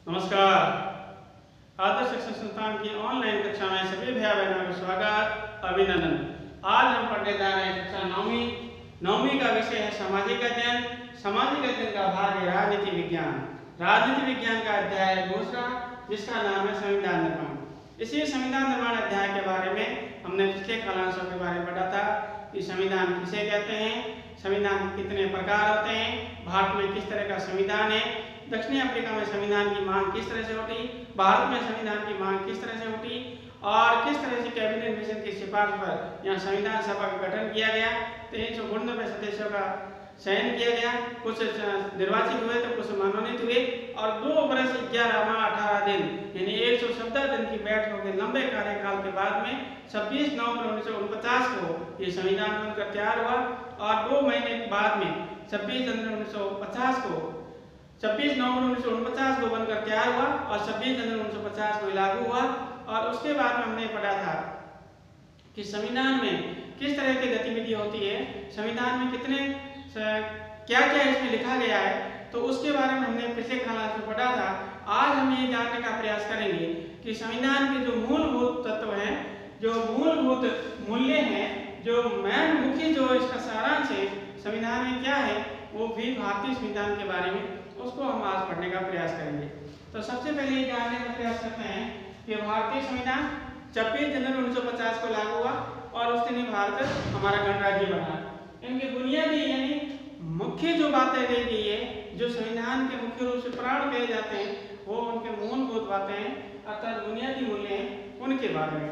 नमस्कार। आदर्श शिक्षण संस्थान की ऑनलाइन कक्षा में सभी भैया बहनों का स्वागत, अभिनंदन। आज हम पढ़ने जा रहे हैं कक्षा नौवीं का विषय है सामाजिक अध्ययन। सामाजिक अध्ययन का भाग है राजनीति विज्ञान। राजनीति विज्ञान का अध्याय दूसरा, जिसका नाम है संविधान निर्माण। इसी संविधान निर्माण अध्याय के बारे में हमने पिछले कालांशों के बारे में पढ़ा था कि संविधान किसे कहते हैं, संविधान कितने प्रकार होते हैं, भारत में किस तरह का संविधान है, दक्षिण अफ्रीका में संविधान की मांग किस तरह से उठी, भारत में संविधान की मांग किस तरह से उठी और किस तरह से कैबिनेट मिशन की सिफारिश पर यहाँ संविधान सभा का गठन किया गया। 399 सदस्यों का चयन किया गया, कुछ निर्वाचित हुए तो कुछ मनोनीत हुए और 2 वर्ष 11 माह 18 दिन यानी 117 दिन की बैठकों के लंबे कार्यकाल के बाद में 26 नवंबर 1949 को ये संविधान बनकर तैयार हुआ और 2 महीने बाद में 26 जनवरी 1950 को 26 नवंबर 1949 को बनकर तैयार हुआ और 26 जनवरी 1950 को लागू हुआ। और उसके बाद में हमने पढ़ा था कि संविधान में किस तरह की गतिविधि होती है, संविधान में कितने क्या क्या इसमें लिखा गया है, तो उसके बारे में हमने पिछले क्लास में पढ़ा था। आज हम ये जानने का प्रयास करेंगे कि संविधान के जो मूलभूत तत्व हैं, जो मूलभूत मूल्य हैं, जो मुख्य जो इसका सारांश है संविधान में क्या है, वो भी भारतीय संविधान के बारे में उसको हम आज पढ़ने का प्रयास करेंगे। तो सबसे पहले ये जानने का प्रयास करते हैं कि भारतीय संविधान 26 जनवरी 1950 को लागू हुआ और उसके लिए भारत हमारा गणराज्य बना। इनके बुनियादी यानी मुख्य जो बातें कही गई है, जो संविधान के मुख्य रूप से प्राण कहे जाते हैं, वो उनके मूलभूत बातें हैं अर्थात बुनियादी मूल्य हैं, उनके बारे में।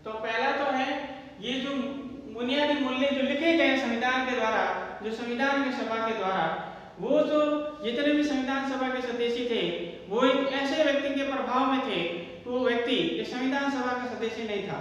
तो पहला तो है ये जो बुनियादी मूल्य जो लिखे गए संविधान के द्वारा, जो संविधान की सभा के द्वारा, वो जो जितने भी संविधान सभा के सदस्य थे वो एक ऐसे व्यक्ति के प्रभाव में थे, तो वो व्यक्ति इस संविधान सभा का सदस्य नहीं था।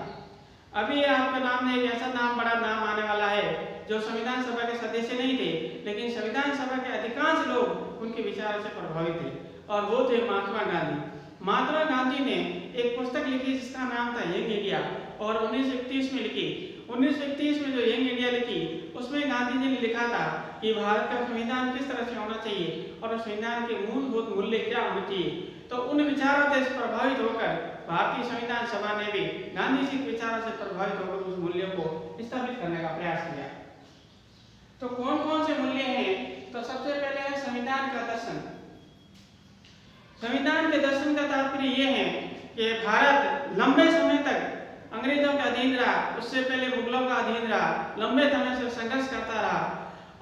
अभी आपका नाम में एक ऐसा नाम बड़ा नाम आने वाला है जो संविधान सभा के सदस्य नहीं थे, लेकिन संविधान सभा के अधिकांश लोग उनके विचारों से प्रभावित थे और वो थे महात्मा गांधी। महात्मा गांधी ने एक पुस्तक लिखी जिसका नाम था यंग इंडिया और 1931 में लिखी। 1931 में जो यंग इंडिया लिखी उसमें गांधी जी ने लिखा था कि भारत का संविधान किस तरह से होना चाहिए और उस संविधान के मूलभूत मूल्य क्या होने चाहिए। तो उन विचारों से प्रभावित होकर भारतीय संविधान सभा ने भी गांधी जी के विचारों से प्रभावित होकर उस मूल्यों को स्थापित करने का प्रयास किया। तो कौन कौन से मूल्य हैं? तो सबसे पहले है संविधान का दर्शन। संविधान के दर्शन का तात्पर्य यह है कि भारत लंबे समय तक अंग्रेजों का अधीन रहा, उससे पहले मुगलों का अधीन रहा, लंबे समय से संघर्ष करता रहा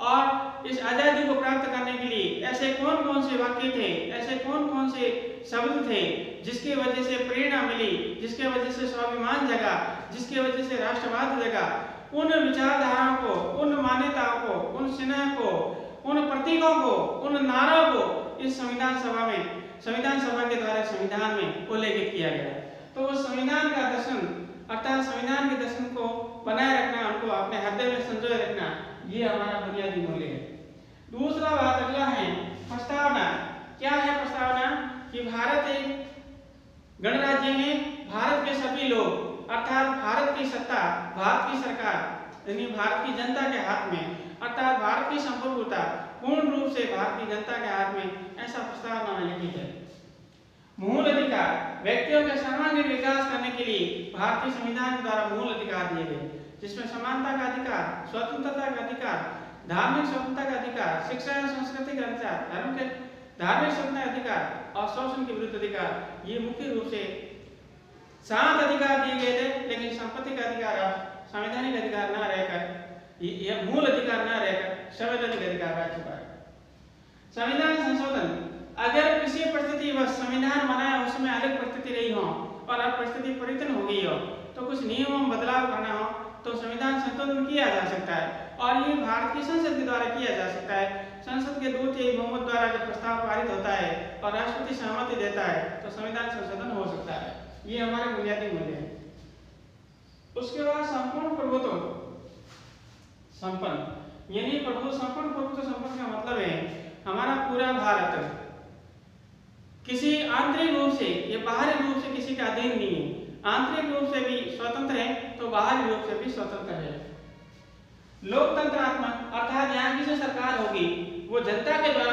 और इस आज़ादी को प्राप्त करने के लिए ऐसे कौन कौन से वाक्य थे, ऐसे कौन कौन से शब्द थे जिसकी वजह से प्रेरणा मिली, जिसके वजह से स्वाभिमान जगा, जिसकी वजह से राष्ट्रवाद जगा। उन विचारधाराओं को, उन मान्यताओं को, उन स्नेह को, उन प्रतीकों को, उन नारों को इस संविधान सभा के द्वारा संविधान में उल्लेखित किया गया। तो उस संविधान का दर्शन अर्थात संविधान के दर्शन को बनाए रखना, उनको अपने हृदय में संजोए रखना, ये हमारा बुनियादी मूल्य है। दूसरा बात अगला है प्रस्तावना। क्या है प्रस्तावना? कि भारत एक गणराज्य है, भारत के सभी लोग अर्थात भारत की सत्ता, भारत की सरकार यानी भारत की जनता के हाथ में, अर्थात भारत की संप्रभुता पूर्ण रूप से भारत की जनता के हाथ में, ऐसा प्रस्तावना में लिखित है। मूल अधिकार, व्यक्तियों के सर्वांगीण विकास करने के लिए भारतीय संविधान के द्वारा मूल अधिकार दिए गए, जिसमें समानता का अधिकार, स्वतंत्रता का अधिकार, धार्मिक स्वतंत्रता का अधिकार, शिक्षा एवं संस्कृति का अधिकार, धार्मिक स्वतंत्रता का अधिकार और शोषण के विरुद्ध अधिकार, ये मुख्य रूप से 7 अधिकार दिए गए थे। लेकिन संपत्ति का अधिकार अब संवैधानिक अधिकार न रहकर, यह मूल अधिकार न रहकर संवैधानिक अधिकार रह चुका है। संविधान संशोधन, अगर किसी परिस्थिति वह संविधान बनाया उसमें अलग परिस्थिति रही हो और अब परिस्थिति परिवर्तन हो गई हो, तो कुछ नियमों में बदलाव करना हो तो संविधान संशोधन किया जा सकता है और ये भारत की संसद के द्वारा किया जा सकता है। संसद के 2/3 बहुमत द्वारा जब प्रस्ताव पारित होता है और राष्ट्रपति सहमति देता है तो संविधान संशोधन हो सकता है। ये हमारे बुनियादी मूल्य है। उसके बाद संपूर्ण प्रभुत्व संपन्न यानी संपूर्ण प्रभुत्व संपन्न का मतलब है हमारा पूरा भारत किसी आंतरिक रूप से या बाहरी रूप से किसी का अधीन नहीं है, आंतरिक रूप से भी स्वतंत्र है तो बाहरी रूप से भी स्वतंत्र है। लोकतंत्रात्मक अर्थात यहाँ की जो सरकार होगी वो जनता के द्वारा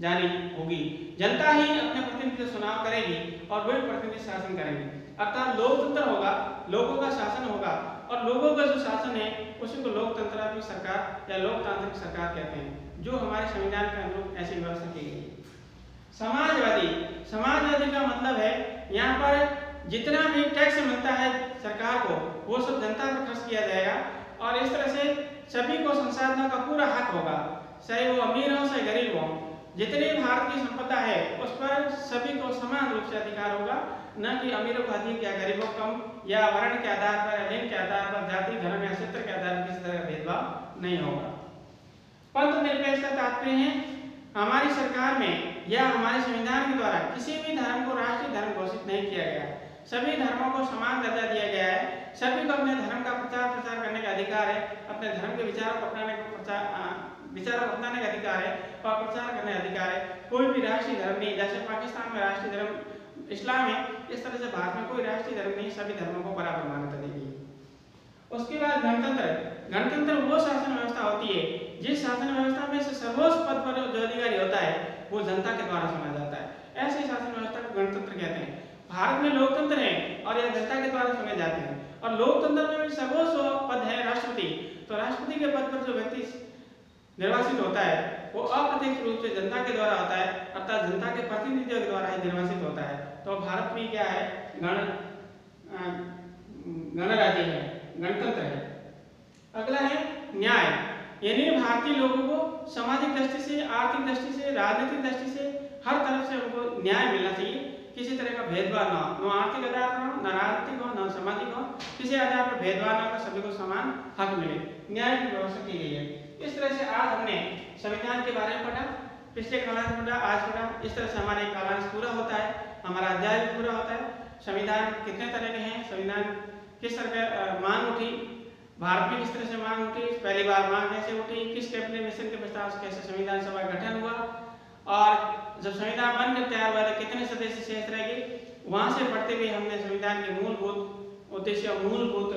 जारी होगी। जनता ही अपने प्रतिनिधि से चुनाव करेगी और वही प्रतिनिधि शासन करेंगे, अर्थात लोकतंत्र होगा, लोगों का शासन होगा और लोगों का जो शासन है उसी को लोकतंत्रात्मक सरकार या लोकतांत्रिक सरकार कहते हैं, जो हमारे संविधान के अनुरूप ऐसी व्यवस्था की गई है। समाजवादी, समाजवादी का मतलब है यहाँ पर जितना भी टैक्स मिलता है सरकार को वो सब जनता पर खर्च किया जाएगा और इस तरह से सभी को संसाधनों का पूरा हक होगा, चाहे वो अमीर हो चाहे गरीब हो। जितनी भारत की संपदा है उस पर सभी को समान रूप से अधिकार होगा, न कि अमीरों को अधिक या गरीबों को कम या वर्ण के आधार पर या लिंग के आधार पर, जाति धर्म या क्षेत्र के आधार पर किसी तरह का भेदभाव नहीं होगा। पंथ निरपेक्ष का तात्पर्य है हमारी सरकार में या हमारे संविधान के द्वारा किसी भी धर्म को राष्ट्रीय धर्म घोषित नहीं किया गया, सभी धर्मों को समान दर्जा दिया गया है, सभी को अपने धर्म का प्रचार करने का अधिकार है, अपने धर्म के विचारों को अपनाने का अधिकार है और प्रचार करने का अधिकार है। कोई भी राष्ट्रीय धर्म नहीं, जैसे पाकिस्तान में राष्ट्रीय धर्म इस्लाम है, इस तरह से भारत में कोई राष्ट्रीय धर्म नहीं, सभी धर्मों को बराबर मान्यता दी गई है। उसके बाद गणतंत्र। गणतंत्र वो शासन व्यवस्था होती है जिस शासन व्यवस्था में से सर्वोच्च पद पर जो अधिकारी होता है वो जनता के द्वारा चुना जाता है, ऐसी शासन व्यवस्था को गणतंत्र कहते हैं। भारत में लोकतंत्र है और यह जनता के द्वारा चुने जाते हैं और लोकतंत्र में भी सर्वोच्च पद है राष्ट्रपति। तो राष्ट्रपति के पद पर जो व्यक्ति निर्वाचित होता है वो अप्रत्यक्ष रूप से जनता के द्वारा होता है, अर्थात जनता के प्रतिनिधियों के द्वारा ही निर्वाचित होता है। तो भारत में क्या है, गणराज्य है, गणतंत्र है। अगला है न्याय, यानी भारतीय लोगों को सामाजिक दृष्टि से, आर्थिक दृष्टि से, राजनीतिक दृष्टि से हर तरफ से उनको न्याय मिलना चाहिए, किसी तरह का भेदभाव ना हो, न आर्थिक आधार पर हो, न राजनीतिक हो, न सामाजिक हो, किसी आधार पर भेदभाव ना हो, सभी को समान हक मिले, न्याय की व्यवस्था की गई है। इस तरह से आज हमने संविधान के बारे में पढ़ा, पिछले कालांश पढ़ा, आज पढ़ा। इस तरह से हमारा एक कालांश पूरा होता है, हमारा अध्याय भी पूरा होता है। संविधान कितने तरह के हैं, संविधान किस तरह का मांग उठी, भारत में किस तरह से मांग उठी, पहली बार मांग कैसे उठी, किस कैबिनेट मिशन के प्रस्ताव से कैसे संविधान सभा गठन हुआ और जब संविधान बनकर तैयार हुआ तो कितने सदस्य शेष रह गए। वहां से पढ़ते हुए हमने संविधान के मूलभूत उद्देश्य और मूलभूत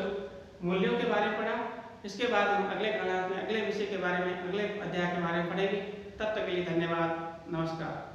मूल्यों के बारे में पढ़ा। इसके बाद हम अगले क्लास में अगले विषय के बारे में, अगले अध्याय के बारे में पढ़ेंगे। तब तक के लिए धन्यवाद, नमस्कार।